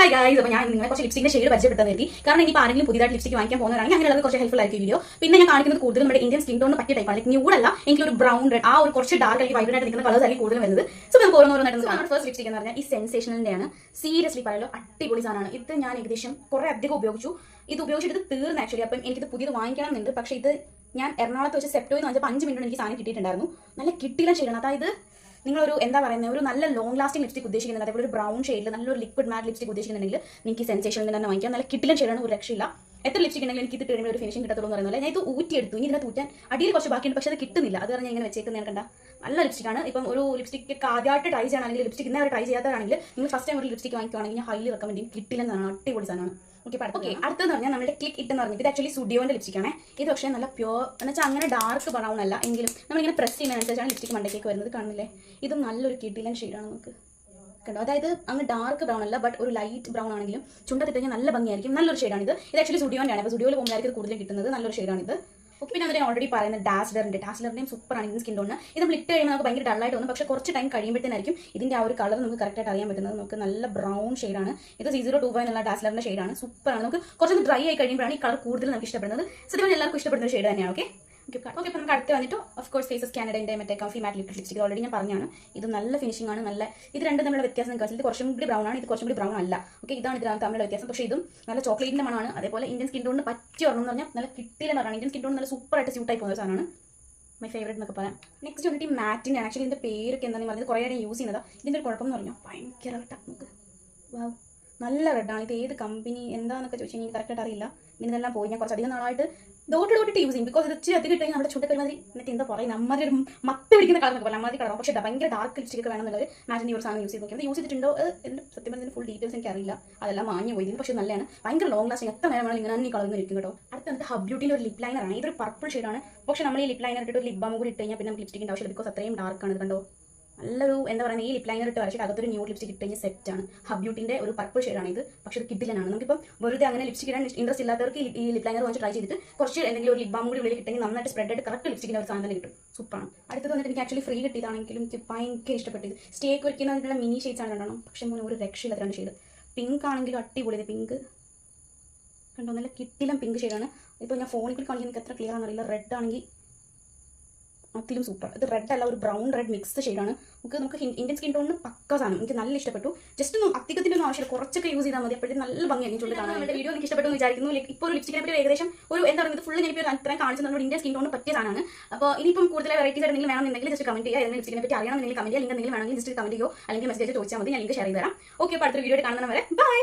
Hi guys, അപ്പോൾ ഞാൻ നിങ്ങളെ കുറച്ച് ലിപ്സ്റ്റിക്കിന്റെ ഷെയ്ഡ് പരിചയപ്പെടുത്താൻ വേണ്ടി, കാരണം എനിക്ക് ആരെങ്കിലും പുതിയതായിട്ട് ലിപ്സ്റ്റിക് വാങ്ങിക്കാൻ പോകുന്നവരാണെങ്കിൽ അങ്ങനെയുള്ളത് കുറച്ച് ഹെൽപ്ഫുൾ ആയിരിക്കും വീഡിയോ. പിന്നെ ഞാൻ കാണിക്കുന്നത് കൂടുതലും നമ്മുടെ ഇന്ത്യൻ സ്കിൻ ടോണിന് പറ്റിയ ടൈപ്പാണ്. ലൈക്ക് ന്യൂഡല്ല, എനിക്കൊരു ബ്രൗൺ റെഡ് ആ ഒരു കുറച്ച് ഡാർക്ക് ആയിട്ട് വൈബ്രന്റ് ആയിട്ട് നിൽക്കുന്ന കളേഴ്സ് ആയിരിക്കും കൂടുതൽ വരുന്നത്. സോ നമുക്ക് ഓരോന്നോരോന്നായിട്ട് നമ്മുടെ ഫസ്റ്റ് ലിപ്സ്റ്റിക് എന്ന് പറഞ്ഞാൽ ഈ സെൻസേഷണലിന്റെയാണ്. സീരിയസ്ലി പറയാലോ അടിപൊളി സാധനമാണ് ഇത്. ഞാൻ ഏകദേശം കുറെ അധികം ഉപയോഗിച്ചു. ഇത് ഉപയോഗിച്ചിട്ട് തീർന്ന് ആക്ച്വലി. അപ്പം എനിക്കിത് പുതിയത് വാങ്ങിക്കണം എന്നുണ്ട്. പക്ഷേ ഇത് ഞാൻ എറണാകുളത്ത് വെച്ച് സെപ്റ്റോയിൽ നിന്ന് വെച്ചപ്പോൾ 5 മിനിറ്റ് എനിക്ക് സാധനം കിട്ടിയിട്ടുണ്ടായിരുന്നു. നല്ല കിട്ടിയില്ല ഷെയ്ഡാണ്. അതായത് നിങ്ങളൊരു എന്താ പറയുന്നത്, ഒരു നല്ല ലോങ് ലാസ്റ്റിംഗ് ലിപ്സ്റ്റിക് ഉദ്ദേശിക്കുന്നത്, അതേപോലെ ഒരു ബ്രൗൺ ഷെയ്ഡിൽ നല്ലൊരു ലിക്വിഡ് മാറ്റ് ലിപ്സ്റ്റിക് ഉദ്ദേശിക്കുന്നുണ്ടെങ്കിൽ നിങ്ങൾക്ക് ഈ സെൻസേഷനിൽ തന്നെ വാങ്ങിക്കാം. നല്ല കിട്ടില്ല ഷെയ്ഡാണ്, ഒരു രക്ഷയില്ല. എത്ര ലിപ്സ്റ്റിക് ഉണ്ടെങ്കിലും എനിക്ക് ഇത് കഴിയുമ്പോൾ ഒരു ഫിനിഷിംഗ് കിട്ടത്തുള്ളൂ എന്ന് പറയുന്നത്. ഞാൻ ഇത് ഊറ്റിയെടുത്തു. ഇനി ഇതിനെ തൂറ്റാൻ അടിയിൽ കുറച്ച് ബാക്കിയുണ്ട്, പക്ഷേ അത് കിട്ടുന്നില്ല. അത് പറഞ്ഞാൽ ഇങ്ങനെ വെച്ചേക്കുന്നത് കണ്ട നല്ല ലിപ്സ്റ്റിക്കാണ്. ഇപ്പം ഒരു ലിപ്സ്റ്റിക് ആദ്യമായിട്ട് ട്രൈ ചെയ്യണമെങ്കിൽ, ലിപ്സ്റ്റിക് ഇന്നേ ട്രൈ ചെയ്യാത്തതാണെങ്കിൽ നിങ്ങൾ ഫസ്റ്റ് ടൈം ഒരു ലിപ്സ്റ്റിക് വാങ്ങിക്കുകയാണെങ്കിൽ ഞാൻ ഹൈലി റെക്കമെൻഡ് ചെയ്യും. കിട്ടില്ലെന്നാണ്, അടിപൊളി സാധനമാണ്. ഓക്കെ, അടുത്തെന്ന് പറഞ്ഞാൽ നമ്മുടെ ക്ലിക്ക് ഇട്ട് എന്ന് പറഞ്ഞിട്ട് ഇത് ആക്ച്വലി സ്റ്റുഡിയോന്റെ ലിപ്സ്റ്റിക് ആണ്. ഇത് പക്ഷേ നല്ല പ്യോർ എന്ന് വെച്ചാൽ അങ്ങനെ ഡാർക്ക് ബ്രൗൺ അല്ല, എങ്കിലും നമ്മളിങ്ങനെ പ്രസ് ചെയ്യുന്നതനുസരിച്ചാണ് ലിപ്സ്റ്റിക് മണ്ടേക്ക് വരുന്നത്. കാണുന്നില്ലേ, ഇത് നല്ലൊരു കിടിലൻ ഷെയ്ഡാണ്. നമുക്ക് കണ്ടോ, അതായത് അങ്ങ് ഡാർക്ക് ബ്രൗൺ അല്ല, ബട്ട് ഒരു ലൈറ്റ് ബ്രൗൺ ആണെങ്കിലും ചുണ്ടത്തിട്ട് കഴിഞ്ഞാൽ നല്ല ഭംഗിയായിരിക്കും. നല്ലൊരു ഷെയ്ഡാണ് ഇത്. ഇത് ആക്ച്വലി സ്റ്റുഡിയോന്റെ ആണ്. അപ്പോൾ സ്റ്റുഡിയോയിൽ പോകുമ്പോഴായിരിക്കും കൂടുതലും കിട്ടുന്നത്. നല്ലൊരു ഷെയ്ഡാണ് ഇത്. ഓക്കെ, പിന്നെ അതിനെ ഓൾറെഡി പറയുന്നത് ഡാസ്ലറിന്റെയും സൂപ്പറാണ് ഇതിന് സ്കിൻ ടോണിന്. ഇത് നമ്മൾ ഇട്ട് കഴിയുമ്പോൾ നമുക്ക് ഭയങ്കര ഡള്ളായിട്ട് തോന്നും, പക്ഷേ കുറച്ച് ടൈം കഴിയുമ്പോഴത്തേനായിരിക്കും ഇതിന്റെ ആ ഒരു കളർ നമുക്ക് കറക്റ്റായിട്ട് അറിയാൻ പറ്റുന്നത്. നമുക്ക് നല്ല ബ്രൗൺ ഷെയ്ഡാണ് ഇത്. 025 എന്നുള്ള ഡാസ്ലറിന്റെ ഷെയ്ഡാണ്. സൂപ്പറാണ്. നമുക്ക് കുറച്ചൊന്ന് ഡ്രൈ ആയി കഴിയുമ്പോഴാണ് ഈ കളർ കൂടുതൽ നമുക്ക് ഇഷ്ടപ്പെടുന്നത്. സത്യം എല്ലാവർക്കും ഇഷ്ടപ്പെടുന്ന ഷെയ്ഡ് തന്നെയാണ്. ഓക്കെ, അപ്പോൾ നമുക്ക് അടുത്ത് വന്നിട്ട് ഓഫ് കോഴ്സ് ഫേസസ് കാനഡയുടെ മറ്റേ കംഫി മാറ്റ് ലിക്വിഡ് ലിപ്സ്റ്റിക് ഓൾറെഡി ഞാൻ പറഞ്ഞാണ്. ഇത് നല്ല ഫിനിഷിംഗ് ആണ്. നല്ല ഇത് രണ്ടും തമ്മിലുള്ള വ്യത്യാസം നിങ്ങൾക്ക് ഇത് കുറച്ചും കൂടി ബ്രൗൺ ആണ്, ഇത് കുറച്ചും കൂടി ബ്രൗൺ അല്ല. ഓക്കെ, ഇതാണ് ഇതിനകത്ത് തമ്മിലുള്ള വ്യത്യാസം. പക്ഷേ ഇതും നല്ല ചോക്ലേറ്റിന്റെ മണമാണ്. അതേപോലെ ഇന്ത്യൻ സ്കിൻ ടോണിന് പറ്റി ഓർമ്മ എന്ന് പറഞ്ഞാൽ നല്ല കിട്ടിയില്ലെന്ന് പറഞ്ഞാൽ ഇന്ത്യൻ സ്കിൻ ടോൺ നല്ല സൂപ്പറായിട്ട് സ്യൂട്ടായി പോകുന്ന സാധനമാണ്. മൈ ഫേവറേറ്റ് എന്നൊക്കെ പറയാം. നെക്സ്റ്റ് വന്നിട്ട് ഈ മാറ്റിൻ്റെ ആക്ച്വലി ഇതിന്റെ പേരൊക്കെ എന്താണെന്ന് പറഞ്ഞത് കുറേ യൂസ് ചെയ്യുന്നത്. ഇതിന്റെ ഒരു കുഴപ്പം എന്ന് പറഞ്ഞാൽ ഭയങ്കര നമുക്ക് വാവ് നല്ല റെഡാണ്. ഇത് ഏത് കമ്പനി എന്താണെന്നൊക്കെ ചോദിച്ചാൽ എനിക്ക് കറക്റ്റായിട്ട് അറിയില്ല. ഇതിനെല്ലാം പോയി ഞാൻ കുറച്ചധികം നാളായിട്ട് ഡോട്ടിട്ട് യൂസ് ചെയ്യും. ബിക്കോസ് ഇത് ഇച്ചിരി അധികം ഇട്ടെങ്കിൽ നമ്മുടെ ചുണ്ടൊക്കെ ഒരുമാതിരി എന്നിട്ട് എന്താ പറയുക, നമ്മുടെ ഒരു മത്ത് പിടിക്കുന്ന കളർ പോലെ അമ്മാതിരി കളറാണ്. പക്ഷേ ഭയങ്കര ഡാർക്ക് ലിപ്സ്റ്റിക് ഒക്കെ വേണമെന്നുള്ളത് മാറ്റിൻ്റെ ഒരു സാധനം യൂസ് ചെയ്ത് നോക്കിയത്. യൂസ് ചെയ്തിട്ടുണ്ടോ എൻ്റെ സത്യം പറഞ്ഞതിന് ഫുൾ ഡീറ്റെയിൽസ് എനിക്ക് അറിയില്ല. അതെല്ലാം വാങ്ങി പോയി. പക്ഷേ നല്ലതാണ്, ഭയങ്കര ലോങ് ലാസ്റ്റിംഗ്. എത്ര നേരം വേണമെങ്കിലും ഇങ്ങനെ ഈ കളർ ഇരിക്കും കേട്ടോ. അടുത്ത ഹബ് ബ്യൂട്ടിൻ്റെ ഒരു ലിപ് ലൈനറാണ്. ഇതൊരു പർപ്പിൾ ഷെയ്ഡാണ്. പക്ഷേ നമ്മൾ ഈ ലിപ് ലൈനർ ഇട്ടിട്ട് ഒരു ലിപ് ബാം കൂടി ഇട്ട് കഴിഞ്ഞാൽ പിന്നെ നമുക്ക് ലിപ്സ്റ്റിക്കിൻ്റെ ആവശ്യമില്ല. ബിക്കോസ് അത്രയും ഡാർക്കാണ്. ഇത് കണ്ടോ, നല്ലൊരു എന്താ പറയുക, ഈ ലിപ് ലൈനർ ഇട്ട് വരച്ചിട്ട് അകത്തൊരു ന്യൂഡ് ലിപ്സ്റ്റിക് ഇട്ട് കഴിഞ്ഞാൽ സെറ്റാണ്. ഹബ് ബ്യൂട്ടിൻ്റെ ഒരു പർപ്പിൾ ഷെയ്ഡാണ് ഇത്. പക്ഷേ ഇത് കിഡിലനാണ്. നമുക്കിപ്പം വെറുതെ അങ്ങനെ ലിപ്സ്റ്റിക് ഇടാൻ ഇൻട്രസ്റ്റ് ഇല്ലാത്തവർക്ക് ഈ ലിപ് ലൈനർ വാങ്ങിച്ച് ട്രൈ ചെയ്തിട്ട് കുറച്ച് എന്തെങ്കിലും ഒരു ലിപ് ബാം കൂടി ഉള്ളിൽ കിട്ടുമെങ്കിൽ നന്നായിട്ട് സ്പ്രെഡ് ആയിട്ട് കറക്റ്റ് ലിപ്സ്റ്റിക്കിൻ്റെ ഒരു സാധനം തന്നെ കിട്ടും. സൂപ്പറാണ്. അടുത്തത് വന്നിട്ട് എനിക്ക് ആക്ച്വലി ഫ്രീ കിട്ടിയതാണെങ്കിലും എനിക്ക് ഭയങ്കര ഇഷ്ടപ്പെട്ടത് സ്റ്റേക്ക് വയ്ക്കുന്നതിനുള്ള മിനി ഷെയ്ഡ്സ് ആണ് കണ്ടോ. പക്ഷേ ഒരു രക്ഷയില്ല. 2 ഷെയ്ഡ് പിങ്ക് ആണെങ്കിലും അടിപൊളി. പിങ്ക് കണ്ടോ, നല്ല കിട്ടിലും പിങ്ക് ഷെയ്ഡാണ്. ഇപ്പോൾ ഞാൻ ഫോണിൽ കൂടി കാണിക്കുന്നത് എത്ര ക്ലിയർ ആണെന്നറിയില്ല. റെഡ് ആണെങ്കിൽ അതിലും സൂപ്പർ. ഇത് റെഡ് അല്ല, ഒരു ബ്രൗൺ റെഡ് മിക്സ്ഡ് ഷെയ്ഡാണ്. നമുക്ക് ഇന്ത്യൻ സ്കിൻ ടോണിന് പക്ക സാധനം. എനിക്ക് നല്ല ഇഷ്ടപ്പെട്ടു. ജസ്റ്റ് ഒന്നും അധികത്തിൻ്റെ ഒന്നും ആവശ്യമില്ല, കുറച്ചൊക്കെ യൂസ് ചെയ്താൽ മതി. അപ്പോഴത്തേക്കും നല്ല ഭംഗിയായിരിക്കും ചുണ്ട് കാണാൻ. നമ്മുടെ വീഡിയോ എനിക്ക് ഇഷ്ടപ്പെട്ടു വിചാരിക്കുന്നു. ലൈക്ക് ഇപ്പോൾ ഒരു ലിപ്സ്റ്റിക്കിനെ പറ്റി ഏകദേശം ഒരു എന്താ പറയുന്നത് ഫുള്ള് ഞാൻ ഇപ്പോൾ അത്രയും കാണിച്ചു നമ്മുടെ ഇന്ത്യൻ സ്കിൻ ടോണിന് പറ്റിയ സാധനമാണ്. അപ്പോൾ ഇനിയിപ്പം കൂടുതൽ വെറൈറ്റീസ് എന്തെങ്കിലും വേണമെന്നുണ്ടെങ്കിൽ ജസ്റ്റ് കമന്റ് ചെയ്യുക. ഏതെങ്കിലും ലിപ്സ്റ്റിക്കിനെ പറ്റി അറിയണമെന്നുണ്ടെങ്കിൽ കമന്റ് ചെയ്യുക. ലിങ്ക് എന്തെങ്കിലും വേണമെങ്കിൽ ജസ്റ്റ് കമന്റ് ചെയ്യുക, അല്ലെങ്കിൽ മെസ്സേജ് ചോദിച്ചാൽ മതി, ഞാൻ ലിങ്ക് ഷെയർ ചെയ്ത് തരാം. ഓക്കെ, അപ്പോൾ അടുത്ത വീഡിയോ കാണുന്നവരെ ബൈ.